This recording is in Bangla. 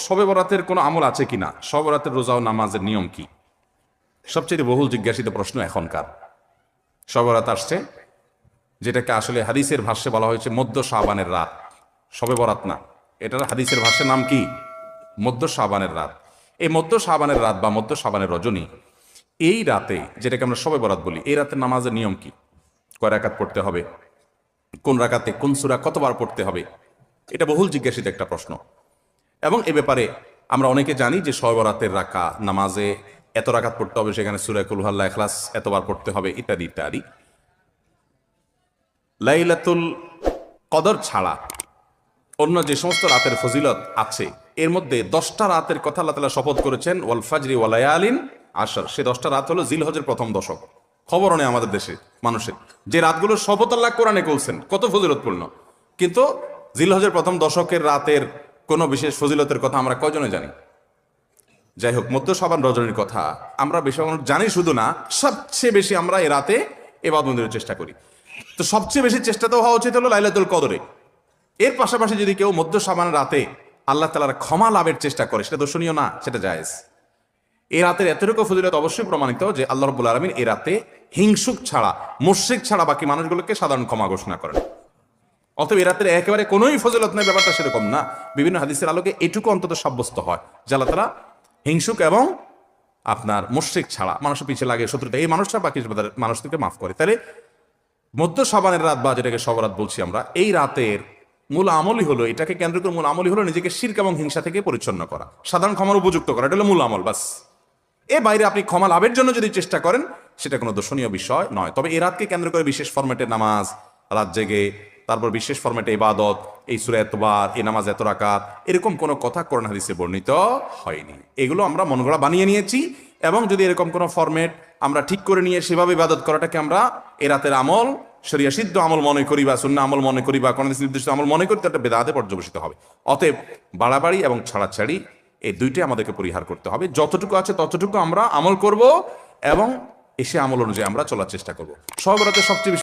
শবে বরাতের কোনো আমল আছে কিনা, শবে বরাতের রোজা ও নামাজের নিয়ম কি? সবচেয়ে বহুল জিজ্ঞাসিত প্রশ্ন এখনকার। শবে বরাত আসছে, যেটাকে আসলে হাদিসের ভাষ্যে বলা হয়েছে মধ্য শাবানের রাত, শবে বরাত না, এটার হাদিসের ভাষ্যের নাম কি? মধ্য শাবানের রাত। এই মধ্য শাবানের রাত বা মধ্য শাবানের রজনী, এই রাতে যেটাকে আমরা শবে বরাত বলি, এই রাতের নামাজের নিয়ম কি? কয় রাকাত পড়তে হবে, কোন রাকাতে কোন সূরা কতবার পড়তে হবে, এটা বহুল জিজ্ঞাসিত একটা প্রশ্ন। এবং এ ব্যাপারে আমরা অনেকে জানি যে শবে বরাতের নামাজে এত রাকাত পড়তে হবে, সেখানে সূরা কুল হু আল্লাহু ইখলাস এতবার পড়তে হবে, ইত্যাদি ইত্যাদি। লাইলাতুল কদর ছাড়া অন্য যে সমস্ত রাতের ফজিলত আছে, এর মধ্যে 10টা রাতের কথা আল্লাহ তাআলা শপথ করেছেন, ওয়াল ফাজরি ওয়া লায়ালিন আশর। সেই 10টা রাত হলো জিলহজের প্রথম দশক। খবর নেই আমাদের দেশে মানুষের, যে রাতগুলোর শপথ আল্লাহ কোরআনে করছেন, কত ফজিলতপূর্ণ, কিন্তু জিলহজের প্রথম দশকের রাতের কোনো বিশেষ ফজিলতের কথা আমরা কয়জনে জানি? যাই হোক, মধ্য শাবান রজনীর কথা আমরা বেশি জানি শুধু না, সবচেয়ে বেশি আমরা এ রাতে ইবাদতের চেষ্টা করি। তো সবচেয়ে বেশি চেষ্টা তো হওয়া উচিত হলো লাইলাতুল কদরে। এর পাশাপাশি যদি কেউ মধ্য শাবান রাতে আল্লাহ তাআলার ক্ষমা লাভের চেষ্টা করে, সেটা দর্শনীয় না, সেটা জায়েজ। এই রাতের এতটুকু ফজিলত অবশ্যই প্রমাণিত যে আল্লাহ রাব্বুল আলামিন এই রাতে হিংসুক ছাড়া, মুশরিক ছাড়া বাকি মানুষগুলোকে সাধারণ ক্ষমা ঘোষণা করেন। অতএব এই রাতের একেবারে কোনোই ফজিলত নেই, ব্যাপারটা সেরকম না। বিভিন্ন হাদিসের আলোকে এটুকু অন্তত সাব্যস্ত হয় যে আল্লাহ তাআলা হিংসুক এবং আপনার মুশরিক ছাড়া, মানুষের পিছিয়ে লাগে শত্রুতা, এই মানুষরা বাকি মানুষদেরকে মাফ করে। তাহলে মধ্য শাবানের রাত বা যেটাকে শবে বরাত বলছি আমরা, এই রাতের মূল আমলই হলো, এটাকে কেন্দ্র করে মূল আমলই হলো নিজেকে শিরক এবং হিংসা থেকে পরিচ্ছন্ন করা, সাধারণ ক্ষমার উপযুক্ত করা। এটা হলো মূল আমল, বাস। এর বাইরে আপনি ক্ষমা লাভের জন্য যদি চেষ্টা করেন, সেটা কোনো দর্শনীয় বিষয় নয়। তবে এই রাতকে কেন্দ্র করে বিশেষ ফরম্যাটের নামাজ, রাত জেগে, তারপর বিশেষ ফরম্যাটে ইবাদত, এই সূরা এতবার, এই নামাজ এত রাকাত, এরকম কোনো কথা কোরআন হাদিসে বর্ণিত হয়নি। এগুলো আমরা মনগড়া বানিয়ে নিয়েছি। এবং যদি এরকম কোনো ফরম্যাট আমরা ঠিক করে নিয়ে সেভাবে ইবাদত করাটাকে আমরা এই রাতের আমল, শরিয়া সিদ্ধ আমল মনে করি বা সুন্নাহ আমল মনে করি বা কোন নির্দিষ্ট আমল মনে করি, তাটা বেদাতে পর্যবেসিত হবে। অতএব বাড়াবাড়ি এবং ছাড়াছাড়ি এই দুইটাই আমাদেরকে পরিহার করতে হবে। যতটুকু আছে ততটুকু আমরা আমল করব এবং এসে আমল অনুযায়ী আমরা চলার চেষ্টা করব। শবে বরাতের সবচেয়ে